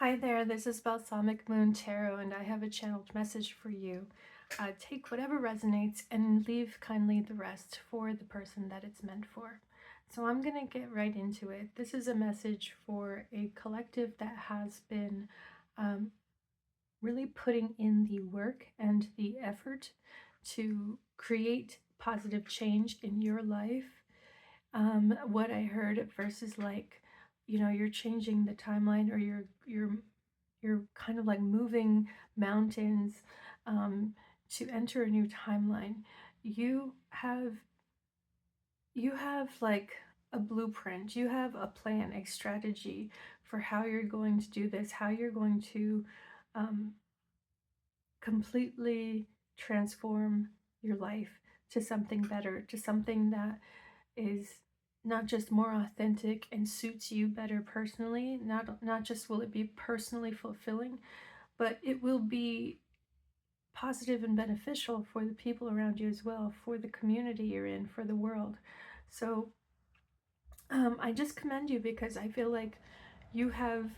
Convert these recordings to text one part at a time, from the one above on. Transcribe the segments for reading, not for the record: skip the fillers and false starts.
Hi there, this is Balsamic Moon Tarot, and I have a channeled message for you. Take whatever resonates and leave kindly the rest for the person that it's meant for. So I'm going to get right into it. This is a message for a collective that has been really putting in the work and the effort to create positive change in your life. What I heard at first is like, you're changing the timeline, or you're kind of like moving mountains to enter a new timeline. You have like a blueprint, you have a plan, a strategy for how you're going to do this, how you're going to um, completely transform your life to something better, to something that is not just more authentic and suits you better personally, not just will it be personally fulfilling, but it will be positive and beneficial for the people around you as well, for the community you're in, for the world. So I just commend you, because I feel like you have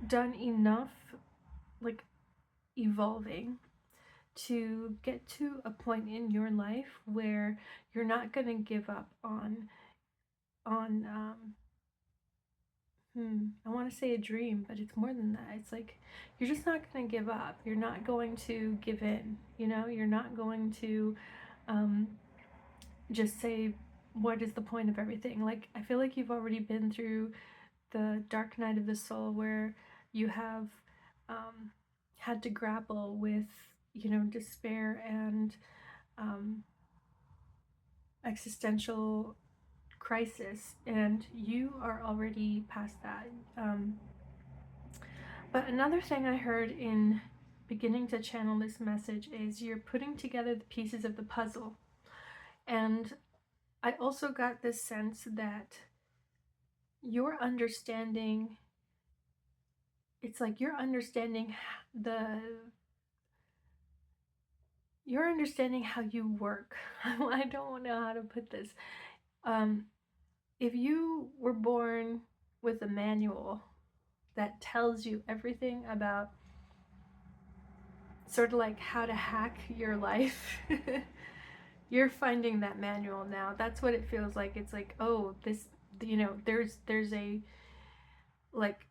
done enough like evolving to get to a point in your life where you're not going to give up on I want to say a dream, but it's more than that. It's like you're just not going to give up. You're not going to give in. You're not going to um, just say, what is the point of everything? Like, I feel like you've already been through the dark night of the soul, where you have had to grapple with, despair and existential crisis, and you are already past that. But another thing I heard in beginning to channel this message is you're putting together the pieces of the puzzle. And I also got this sense that you're understanding, it's like the you're understanding how you work. I don't know how to put this. If you were born with a manual that tells you everything about sort of like how to hack your life, you're finding that manual now. That's what it feels like. It's like, oh, this, there's a like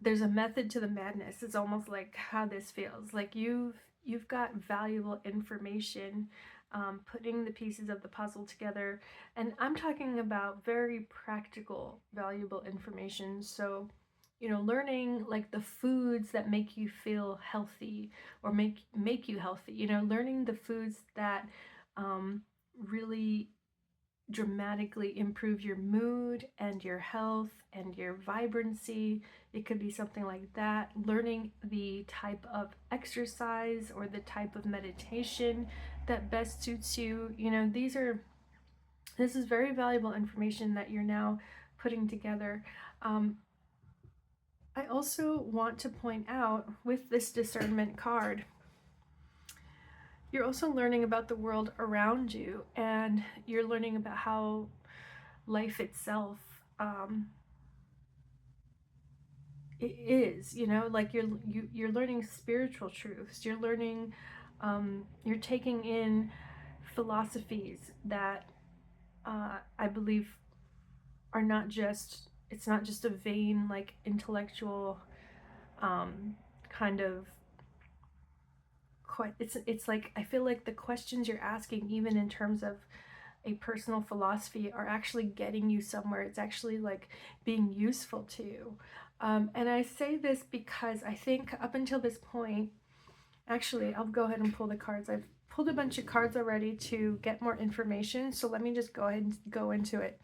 there's a method to the madness. It's almost like how this feels. Like you've got valuable information, putting the pieces of the puzzle together, and I'm talking about very practical, valuable information. So, learning like the foods that make you feel healthy, or make you healthy. Learning the foods that really dramatically improve your mood and your health and your vibrancy. It could be something like that. Learning the type of exercise or the type of meditation that best suits you. This is very valuable information that you're now putting together. I also want to point out, with this discernment card, you're also learning about the world around you, and you're learning about how life itself it is, like you're learning spiritual truths. You're learning, you're taking in philosophies that I believe are not just, it's not just a vain, like, intellectual kind of it's like, I feel like the questions you're asking, even in terms of a personal philosophy, are actually getting you somewhere. It's actually like being useful to you. And I say this because I think up until this point, actually, I'll go ahead and pull the cards. I've pulled a bunch of cards already to get more information, so let me just go ahead and go into it.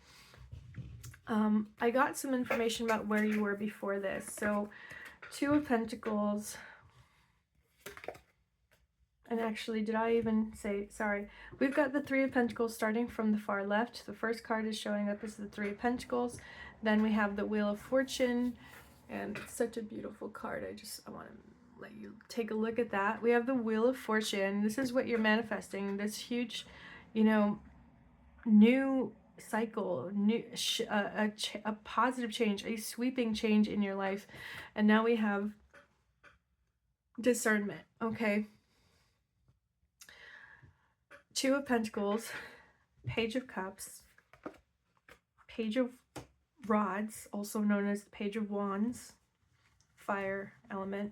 I got some information about where you were before this. So, Two of Pentacles. And actually, did I even say, sorry, we've got the Three of Pentacles starting from the far left. The first card is showing up as the Three of Pentacles. Then we have the Wheel of Fortune, and it's such a beautiful card. I want to let you take a look at that. We have the Wheel of Fortune. This is what you're manifesting, this huge, new cycle, a positive change, a sweeping change in your life. And now we have discernment. Okay, Two of Pentacles, Page of Cups, Page of Rods, also known as the Page of Wands, fire element.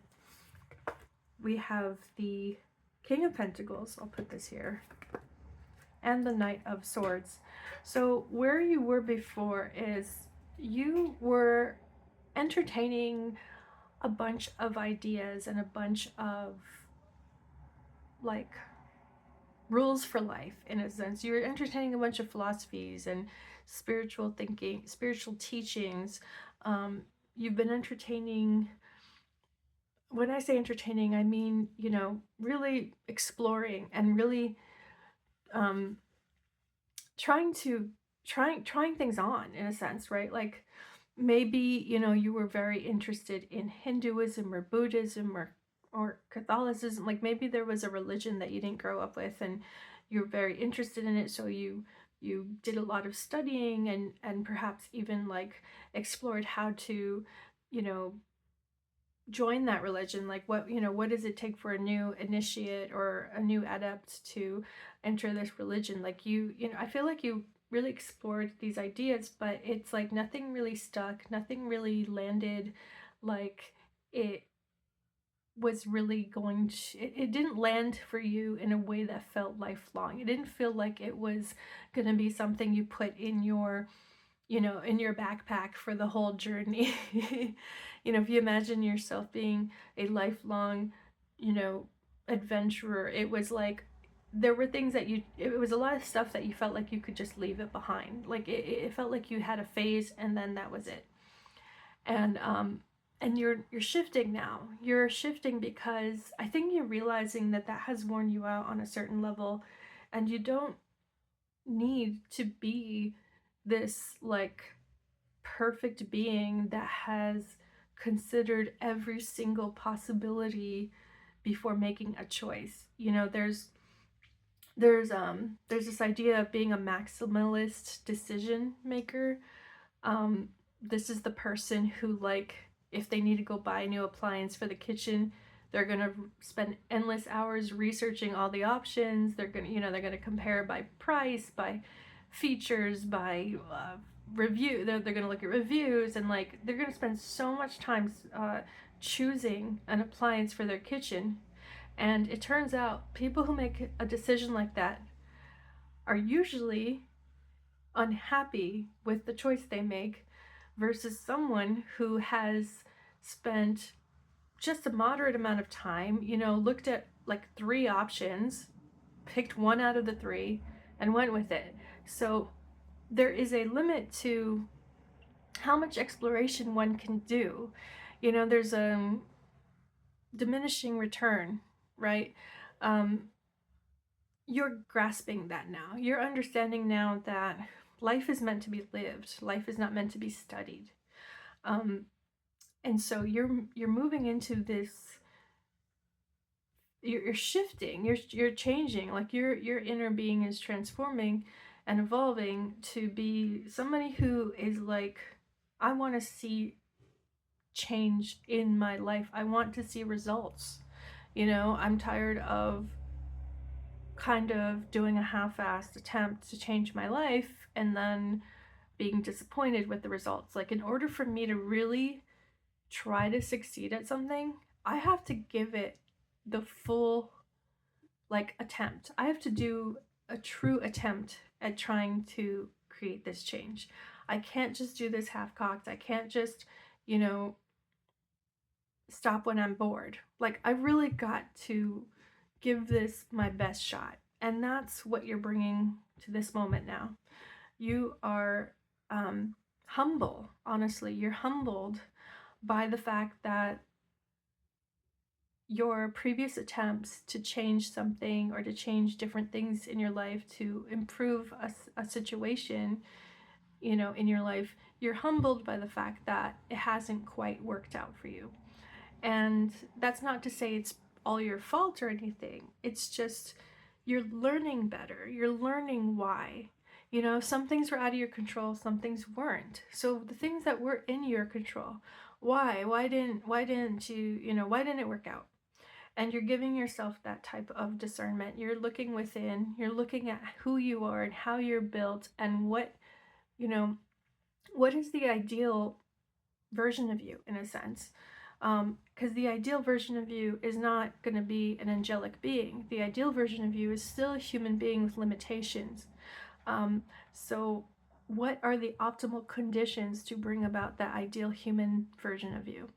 We have the King of Pentacles, I'll put this here, and the Knight of Swords. So where you were before is you were entertaining a bunch of ideas and a bunch of like rules for life, in a sense. You're entertaining a bunch of philosophies and spiritual thinking, spiritual teachings. You've been entertaining, when I say entertaining, I mean, you know, really exploring and really trying things on, in a sense, right? Like maybe, you know, you were very interested in Hinduism or Buddhism or Catholicism. Like maybe there was a religion that you didn't grow up with and you're very interested in it, so you did a lot of studying and perhaps even like explored how to, you know, join that religion. Like what, you know, what does it take for a new initiate or a new adept to enter this religion? Like you know, I feel like you really explored these ideas, but it's like nothing really stuck, nothing really landed. Like it was really going to, it didn't land for you in a way that felt lifelong. It didn't feel like it was going to be something you put in your, you know, in your backpack for the whole journey. You know, if you imagine yourself being a lifelong, you know, adventurer, it was like there were things that it was a lot of stuff that you felt like you could just leave it behind. Like it felt like you had a phase and then that was it. And you're shifting now. You're shifting because I think you're realizing that that has worn you out on a certain level, and you don't need to be this like perfect being that has considered every single possibility before making a choice. You know, there's this idea of being a maximalist decision maker. This is the person who, like, if they need to go buy a new appliance for the kitchen, they're gonna spend endless hours researching all the options. They're gonna, you know, they're gonna compare by price, by features, by review. They're gonna look at reviews, and like they're gonna spend so much time choosing an appliance for their kitchen. And it turns out people who make a decision like that are usually unhappy with the choice they make versus someone who has spent just a moderate amount of time, you know, looked at like 3 options, picked one out of the 3 and went with it. So there is a limit to how much exploration one can do. You know, there's a diminishing return, right? You're grasping that now. You're understanding now that life is meant to be lived. Life is not meant to be studied. And so you're moving into this. You're shifting. You're changing. Like your inner being is transforming and evolving to be somebody who is like, I want to see change in my life. I want to see results. You know, I'm tired of kind of doing a half-assed attempt to change my life and then being disappointed with the results. Like, in order for me to really try to succeed at something, I have to give it the full like attempt. I have to do a true attempt at trying to create this change. I can't just do this half-cocked. I can't just, you know, stop when I'm bored. Like, I really got to give this my best shot. And that's what you're bringing to this moment now. You are humble, honestly. You're humbled by the fact that your previous attempts to change something or to change different things in your life to improve a situation, you know, in your life, you're humbled by the fact that it hasn't quite worked out for you. And that's not to say it's all your fault or anything. It's just you're learning better. You're learning why. You know, some things were out of your control, some things weren't. So the things that were in your control, why didn't you, you know, why didn't it work out? And you're giving yourself that type of discernment. You're looking within, you're looking at who you are and how you're built, and what, you know, what is the ideal version of you, in a sense. Because the ideal version of you is not going to be an angelic being. The ideal version of you is still a human being with limitations. So what are the optimal conditions to bring about that ideal human version of you?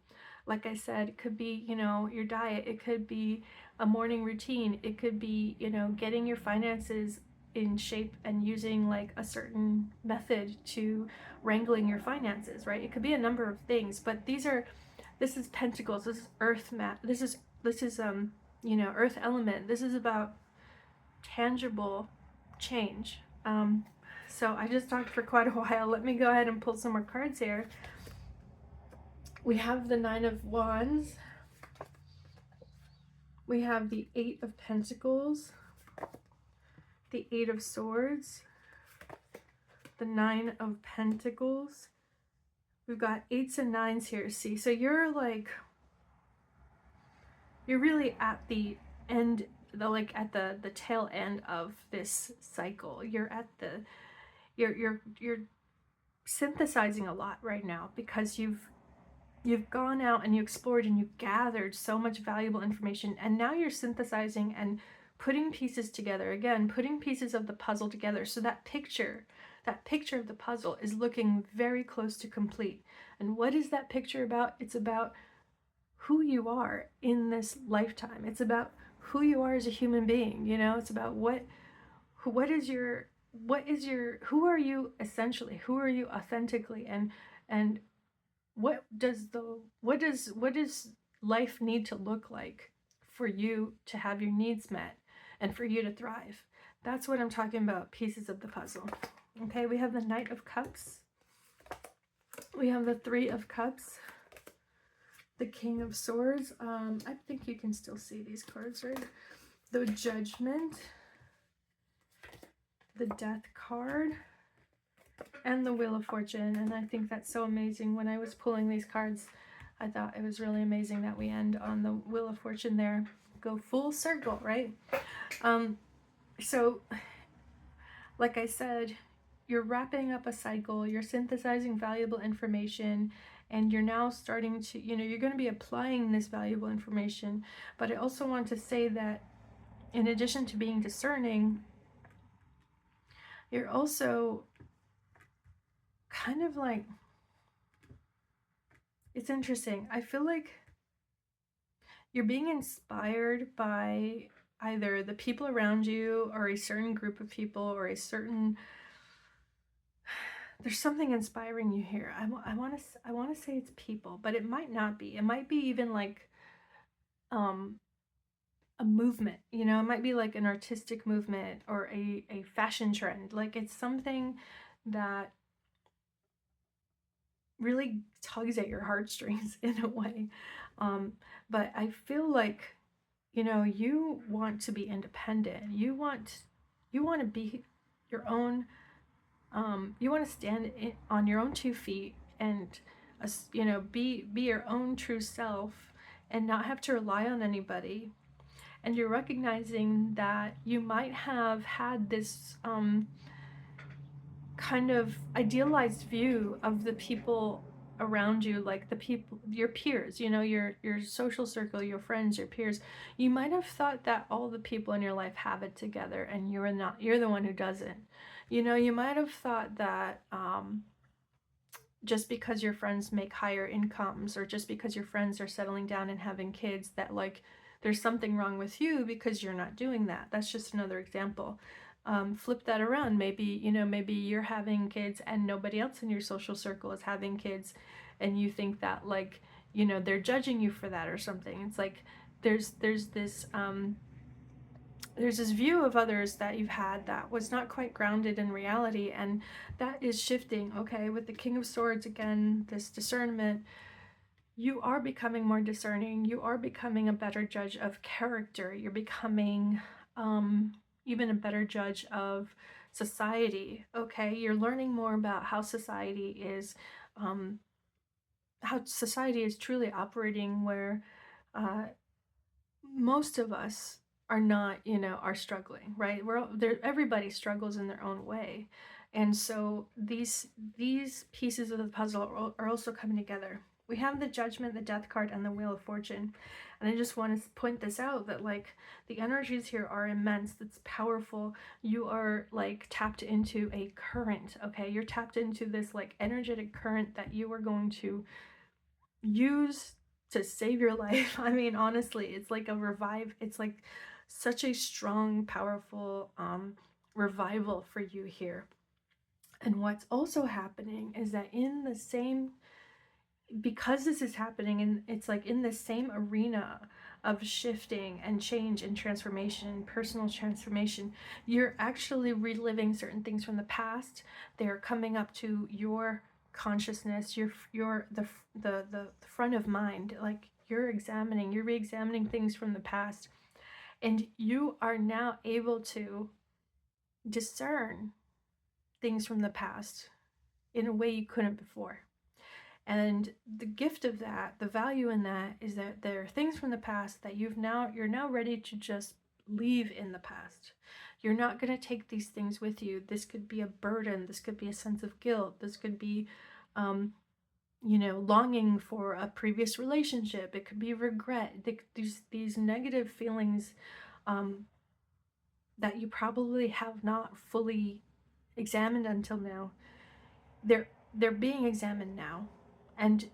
Like I said, it could be, you know, your diet. It could be a morning routine. It could be, you know, getting your finances in shape and using like a certain method to wrangling your finances, right? It could be a number of things, but this is pentacles, this is earth mat, this is you know, earth element. This is about tangible change. So I just talked for quite a while. Let me go ahead and pull some more cards here. We have the Nine of Wands. We have the Eight of Pentacles, the Eight of Swords, the Nine of Pentacles. We've got eights and nines here, see? So you're like, you're really at the end, like at the tail end of this cycle. You're at the, you're synthesizing a lot right now, because you've gone out and you explored and you gathered so much valuable information, and now you're synthesizing and putting pieces together, again, putting pieces of the puzzle together. So that picture of the puzzle is looking very close to complete. And what is that picture about? It's about who you are in this lifetime. It's about who you are as a human being. You know, it's about what is your, who are you essentially, who are you authentically, and what does life need to look like for you to have your needs met and for you to thrive? That's what I'm talking about, pieces of the puzzle. Okay, we have the Knight of Cups. We have the Three of Cups. The King of Swords. I think you can still see these cards, right? The Judgment. The Death card. And the Wheel of Fortune. And I think that's so amazing. When I was pulling these cards, I thought it was really amazing that we end on the Wheel of Fortune there. Go full circle, right? So, like I said, you're wrapping up a cycle, you're synthesizing valuable information, and you're now starting to, you know, you're going to be applying this valuable information. But I also want to say that in addition to being discerning, you're also kind of like, it's interesting. I feel like you're being inspired by either the people around you or a certain group of people or a certain, there's something inspiring you here. I want to say it's people, but it might not be. It might be even like a movement, you know, it might be like an artistic movement or a fashion trend. Like it's something that really tugs at your heartstrings in a way. But I feel like, you know, you want to be independent. You want to be your own, you want to stand on your own 2 feet and, you know, be your own true self and not have to rely on anybody. And you're recognizing that you might have had this kind of idealized view of the people around you, like the people, your peers, you know, your social circle, your friends, your peers. You might have thought that all the people in your life have it together and you're not, you're the one who doesn't. You know, you might have thought that just because your friends make higher incomes, or just because your friends are settling down and having kids, that like there's something wrong with you because you're not doing that. That's just another example. Flip that around. Maybe, you know, maybe you're having kids and nobody else in your social circle is having kids, and you think that, like, you know, they're judging you for that or something. It's like there's this view of others that you've had that was not quite grounded in reality, and that is shifting. Okay, with the King of Swords again, this discernment, you are becoming more discerning. You are becoming a better judge of character. You're becoming even a better judge of society. Okay, you're learning more about how society is truly operating, where uh, most of us are not, are struggling, right? We're all, there. Everybody struggles in their own way, and so these pieces of the puzzle are also coming together. We have the Judgment, the Death card, and the Wheel of Fortune, and I just want to point this out, that like the energies here are immense. That's powerful. You are like tapped into a current. Okay, you're tapped into this like energetic current that you are going to use to save your life. I mean, honestly, it's like it's like such a strong, powerful revival for you here. And what's also happening is that in the same, because this is happening, and it's like in the same arena of shifting and change and transformation, personal transformation, you're actually reliving certain things from the past. They're coming up to your consciousness, the front of mind, like you're re-examining things from the past, and you are now able to discern things from the past in a way you couldn't before. And the gift of that, the value in that, is that there are things from the past that you're now ready to just leave in the past. You're not going to take these things with you. This could be a burden. This could be a sense of guilt. This could be, longing for a previous relationship. It could be regret. These negative feelings that you probably have not fully examined until now. They're being examined now, and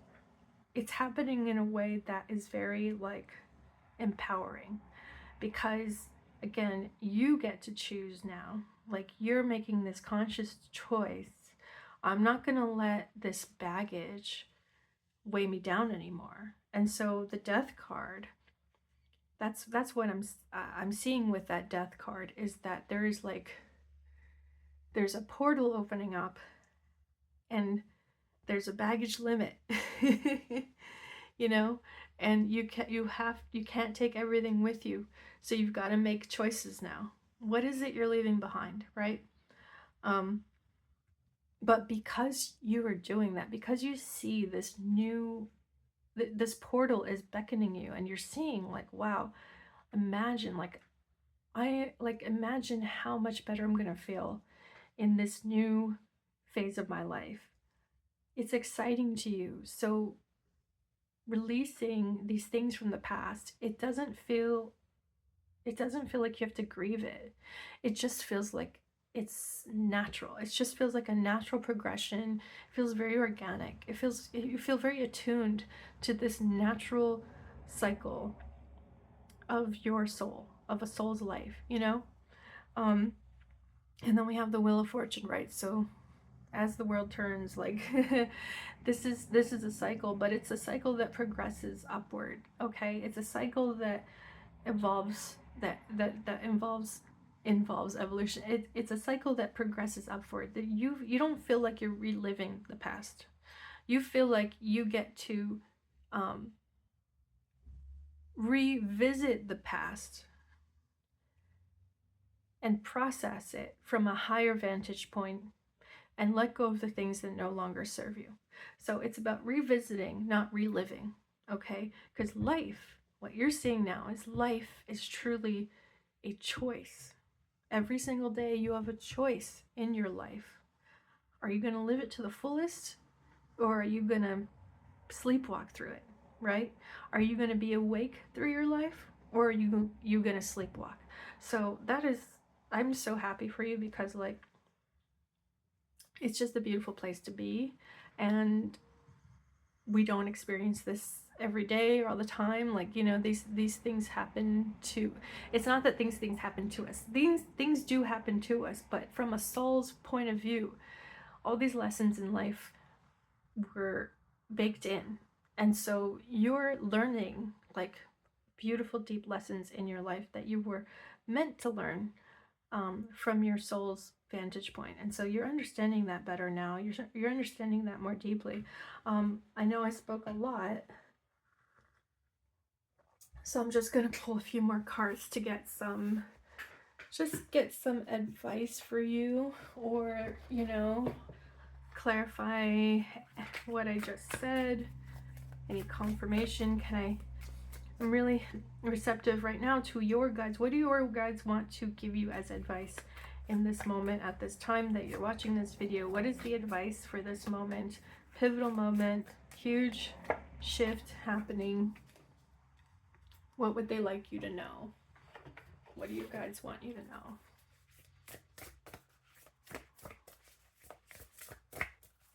it's happening in a way that is very like empowering, because again, you get to choose now. Like, you're making this conscious choice. I'm not going to let this baggage weigh me down anymore. And so the Death card, that's what I'm seeing with that Death card, is that there's a portal opening up, and there's a baggage limit. you know and you can't take everything with you, so you've got to make choices now. What is it you're leaving behind, right? But because you are doing that, because you see this portal is beckoning you, and you're seeing like, wow, imagine imagine how much better I'm gonna feel in this new phase of my life. It's exciting to you. So releasing these things from the past, it doesn't feel like you have to grieve it. It just feels like it's natural. It just feels like a natural progression. It feels very organic. You feel very attuned to this natural cycle of your soul, of a soul's life. um and then we have the Wheel of Fortune, right? So as the world turns, like this is a cycle, but it's a cycle that progresses upward. Okay, it's a cycle that evolves, that involves evolution. It's a cycle that progresses upward, that you don't feel like you're reliving the past. You feel like you get to um, revisit the past and process it from a higher vantage point, and let go of the things that no longer serve you. So it's about revisiting, not reliving, okay? Because life, what you're seeing now, is life is truly a choice. Every single day you have a choice in your life. Are you going to live it to the fullest, or are you going to sleepwalk through it, right? Are you going to be awake through your life, or are you going to sleepwalk? So I'm so happy for you, because like it's just a beautiful place to be, and we don't experience this every day or all the time. Like, these things happen to, it's not that things happen to us. Things do happen to us, but from a soul's point of view, all these lessons in life were baked in. And so you're learning like beautiful, deep lessons in your life that you were meant to learn, from your soul's vantage point. And so you're understanding that better now. You're understanding that more deeply. I know I spoke a lot, so I'm just going to pull a few more cards to get some just get some advice for you, or, you know, clarify what I just said, any confirmation. I'm really receptive right now to your guides. What do your guides want to give you as advice in this moment, at this time that you're watching this video? What is the advice for this moment? Pivotal moment, huge shift happening. What would they like you to know? What do your guides want you to know?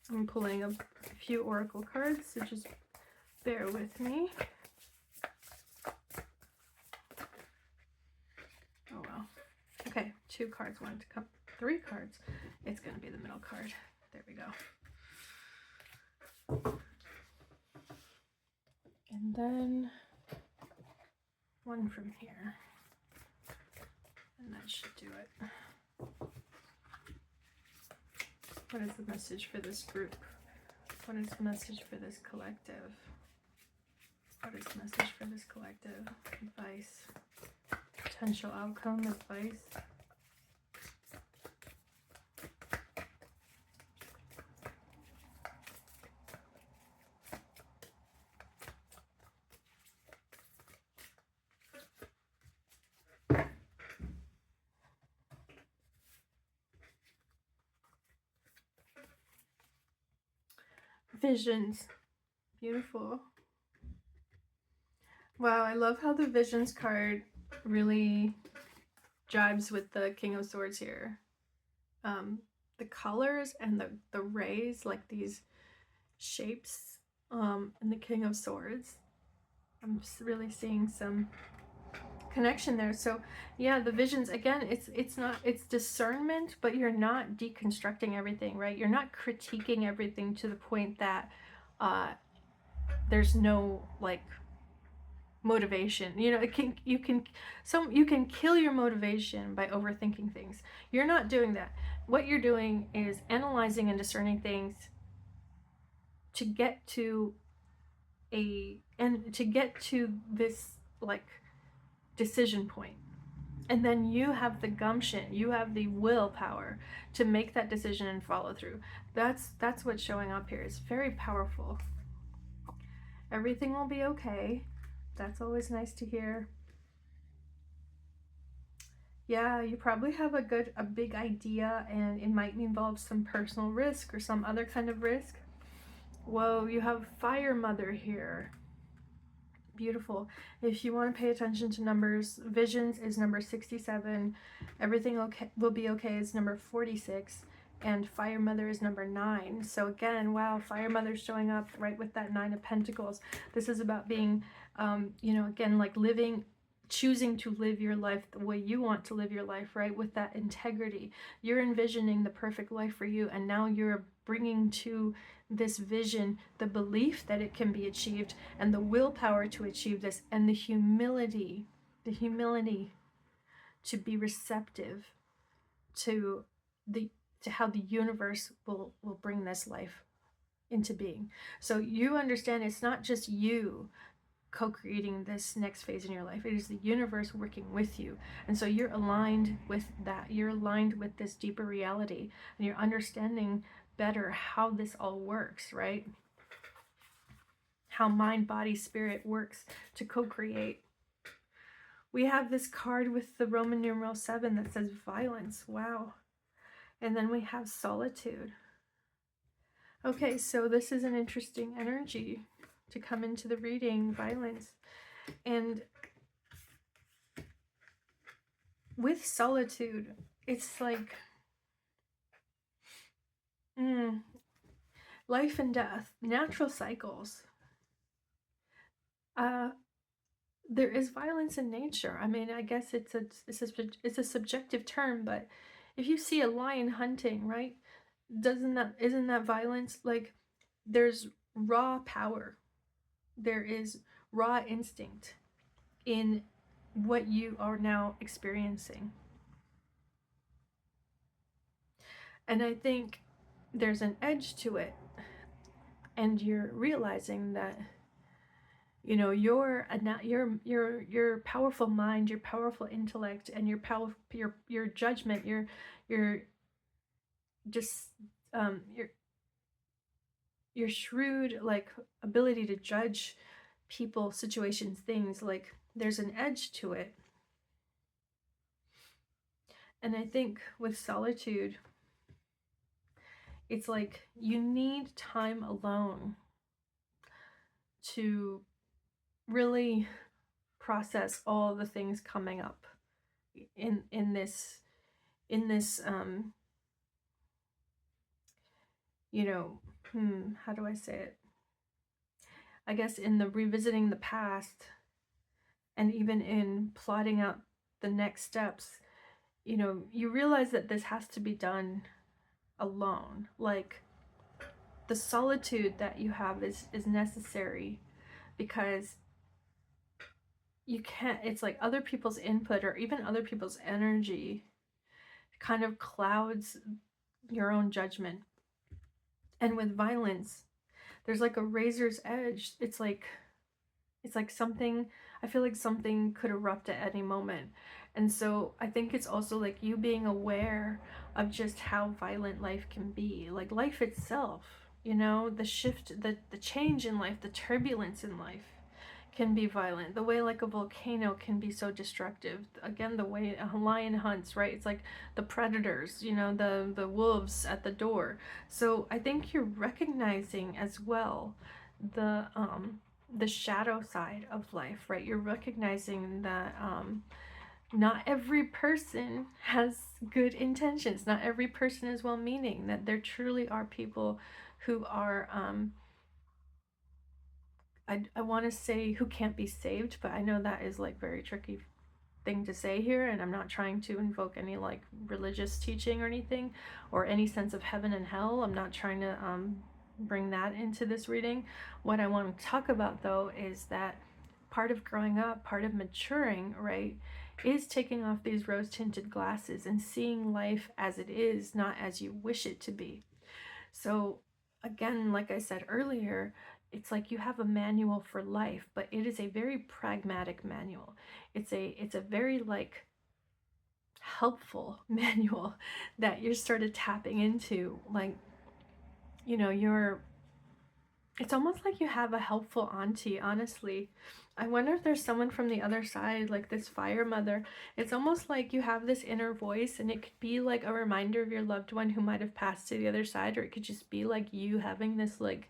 I'm pulling a few oracle cards, so just bear with me. Oh well. Okay, 2 cards wanted to come. 3 cards. It's going to be the middle card. There we go. And then 1 from here. And that should do it. What is the message for this group? What is the message for this collective? What is the message for this collective? Advice. Potential outcome, advice. Visions. Beautiful. Wow, I love how the Visions card really jibes with the King of Swords here. The colors and the rays, like these shapes in the King of Swords. I'm just really seeing some connection there. So yeah, the visions, again, it's discernment, but you're not deconstructing everything, right? You're not critiquing everything to the point that there's no like motivation. You know, you can kill your motivation by overthinking things. You're not doing that. What you're doing is analyzing and discerning things to get to this like decision point. And then you have the gumption, you have the willpower to make that decision and follow through. That's what's showing up here. It's very powerful. Everything will be okay. That's always nice to hear. Yeah, you probably have a big idea, and it might involve some personal risk or some other kind of risk. Whoa, you have Fire Mother here. Beautiful. If you want to pay attention to numbers, Visions is number 67. Everything okay will be okay is number 46. And Fire Mother is number 9. So again, wow, Fire Mother's showing up right with that 9 of Pentacles. This is about being, you know, again, like choosing to live your life the way you want to live your life, right? With that integrity. You're envisioning the perfect life for you, and now you're bringing to this vision the belief that it can be achieved, and the willpower to achieve this, and the humility to be receptive to how the universe will bring this life into being. So you understand it's not just you co-creating this next phase in your life. It is the universe working with you. And so you're aligned with that. You're aligned with this deeper reality, and you're understanding better how this all works, right? How mind, body, spirit works to co-create. We have this card with the Roman numeral 7 that says violence. Wow. And then we have solitude. Okay, so this is an interesting energy to come into the reading, violence. And with solitude, it's like life and death, natural cycles. There is violence in nature. I mean, I guess it's a subjective term, but if you see a lion hunting, right? Isn't that violence? Like, there's raw power. There is raw instinct in what you are now experiencing. And I think there's an edge to it. And you're realizing that you know, your powerful mind, your powerful intellect, and your judgment, your just your shrewd like ability to judge people, situations, things, like there's an edge to it. And I think with solitude, it's like you need time alone to really process all the things coming up in this you know, how do I say it? I guess in the revisiting the past, and even in plotting out the next steps, you know, you realize that this has to be done alone. Like the solitude that you have is necessary, because you can't, it's like other people's input or even other people's energy kind of clouds your own judgment. And with violence, there's like a razor's edge. It's like something, I feel like something could erupt at any moment. And so I think it's also like you being aware of just how violent life can be, like life itself, you know, the shift, the change in life, the turbulence in life can be violent. The way like a volcano can be so destructive. Again, the way a lion hunts, right? It's like the predators, you know, the wolves at the door. So I think you're recognizing as well the shadow side of life, right? You're recognizing that not every person has good intentions. Not every person is well-meaning. That there truly are people who are I want to say who can't be saved, but I know that is like very tricky thing to say here, and I'm not trying to invoke any like religious teaching or anything, or any sense of heaven and hell. I'm not trying to bring that into this reading. What I want to talk about though is that part of growing up, part of maturing, right, is taking off these rose-tinted glasses and seeing life as it is, not as you wish it to be. So again, like I said earlier, it's like you have a manual for life, but it is a very pragmatic manual. It's a very like helpful manual that you're sort of tapping into. Like, you know, it's almost like you have a helpful auntie, honestly. I wonder if there's someone from the other side, like this fire mother. It's almost like you have this inner voice, and it could be like a reminder of your loved one who might have passed to the other side, or it could just be like you having this like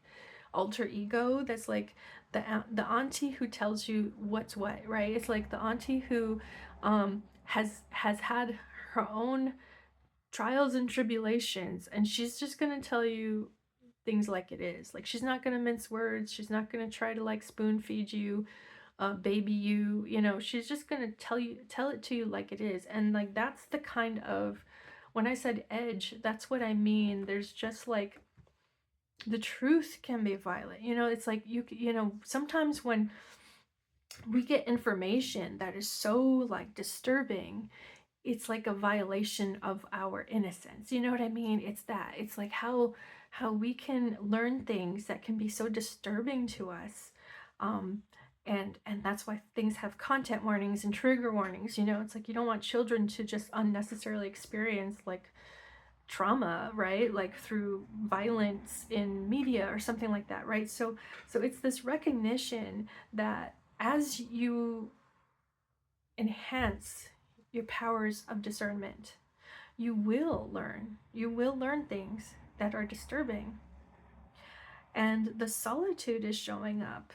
alter ego that's like the auntie who tells you what's what, right? It's like the auntie who has had her own trials and tribulations, and she's just gonna tell you things like it is. Like she's not gonna mince words. She's not gonna try to like spoon feed you, baby you. You know, she's just gonna tell it to you like it is. And like that's the kind of, when I said edge, that's what I mean. There's just like the truth can be violent. You know, it's like you know, sometimes when we get information that is so like disturbing, it's like a violation of our innocence. You know what I mean? It's that. It's like how we can learn things that can be so disturbing to us. And that's why things have content warnings and trigger warnings. You know, it's like you don't want children to just unnecessarily experience like trauma, right? Like through violence in media or something like that, right? So it's this recognition that as you enhance your powers of discernment, you will learn things that are disturbing. And the solitude is showing up.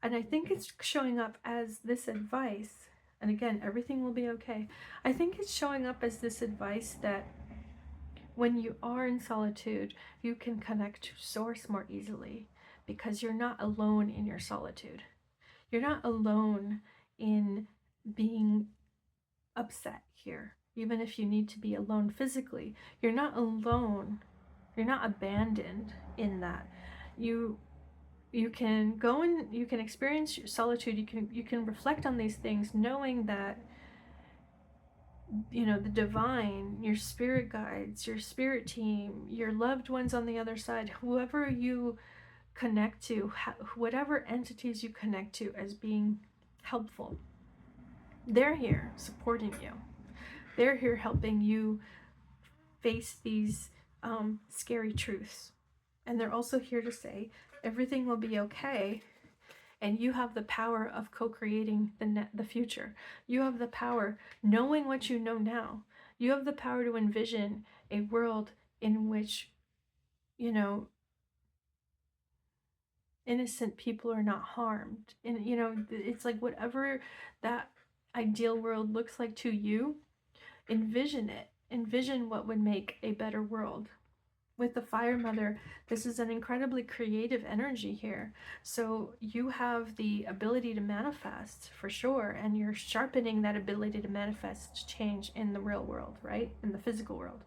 And I think it's showing up as this advice. And again, everything will be okay. I think it's showing up as this advice that when you are in solitude, you can connect to source more easily, because you're not alone in your solitude. You're not alone in being upset here. Even if you need to be alone physically, you're not alone. You're not abandoned in that. You can go and you can experience solitude. You can reflect on these things, knowing that, you know, the divine, your spirit guides, your spirit team, your loved ones on the other side, whoever you connect to, whatever entities you connect to as being helpful. They're here supporting you. They're here helping you face these scary truths. And they're also here to say everything will be okay, and you have the power of co-creating the future. You have the power, knowing what you know now, you have the power to envision a world in which, you know, innocent people are not harmed. And, you know, it's like whatever that ideal world looks like to you, envision it. Envision what would make a better world. With the Fire Mother, this is an incredibly creative energy here. So you have the ability to manifest for sure, and you're sharpening that ability to manifest change in the real world, right? In the physical world.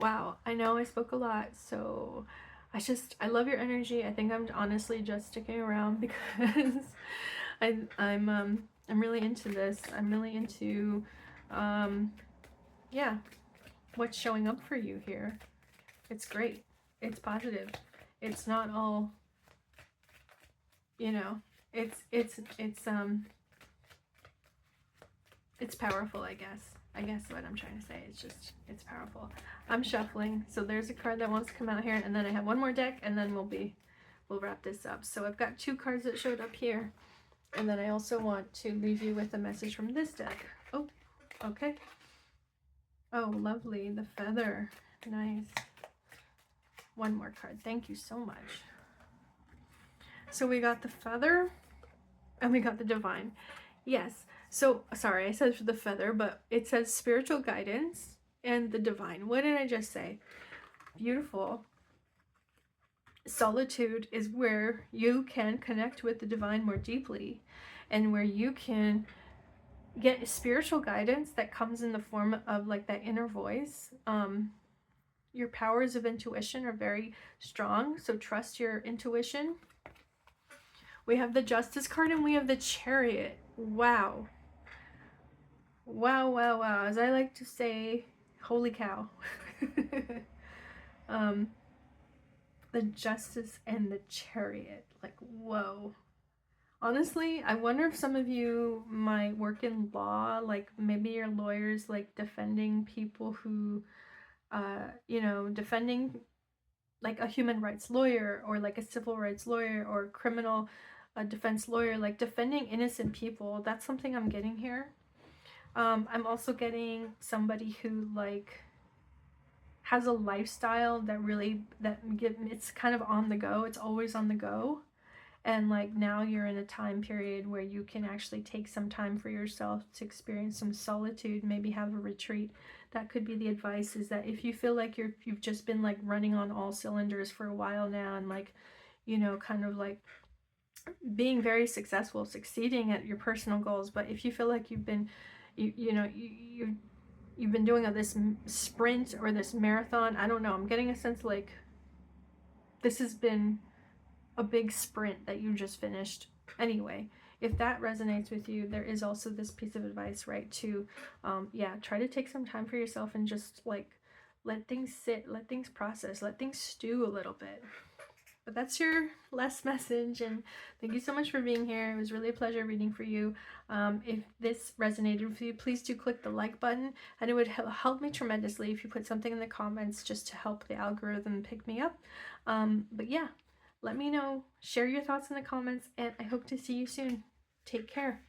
Wow, I know I spoke a lot, so I love your energy. I think I'm honestly just sticking around because I'm really into this. I'm really into yeah, what's showing up for you here. It's great. It's positive. It's not all, you know, it's powerful, I guess. I guess what I'm trying to say. It's powerful. I'm shuffling. So there's a card that wants to come out here, and then I have one more deck, and then we'll wrap this up. So I've got 2 cards that showed up here. And then I also want to leave you with a message from this deck. Oh, okay. Oh, lovely. The feather. Nice. One more card. Thank you so much. So we got the feather and we got the divine. Yes. So, sorry, I said for the feather, but it says spiritual guidance and the divine. What did I just say? Beautiful. Solitude is where you can connect with the divine more deeply, and where you can get spiritual guidance that comes in the form of like that inner voice. Your powers of intuition are very strong, so trust your intuition. We have the Justice card and we have the Chariot. Wow. Wow, wow, wow. As I like to say, holy cow. The Justice and the Chariot. Like, whoa. Honestly, I wonder if some of you might work in law, like maybe you're lawyers like defending people who, you know, defending like a human rights lawyer or like a civil rights lawyer or criminal defense lawyer, like defending innocent people. That's something I'm getting here. I'm also getting somebody who like has a lifestyle that really, it's kind of on the go. It's always on the go. And like now you're in a time period where you can actually take some time for yourself to experience some solitude, maybe have a retreat. That could be the advice, is that if you feel like you've just been like running on all cylinders for a while now, and like, you know, kind of like being very successful, succeeding at your personal goals, but if you feel like you've been, you've been doing this sprint or this marathon, I don't know, I'm getting a sense like this has been a big sprint that you just finished. Anyway, if that resonates with you, there is also this piece of advice, right, to yeah, try to take some time for yourself and just like let things sit, let things process, let things stew a little bit. But that's your last message, and thank you so much for being here. It was really a pleasure reading for you. If this resonated with you, please do click the like button, and it would help me tremendously if you put something in the comments just to help the algorithm pick me up. But yeah, let me know, share your thoughts in the comments, and I hope to see you soon. Take care.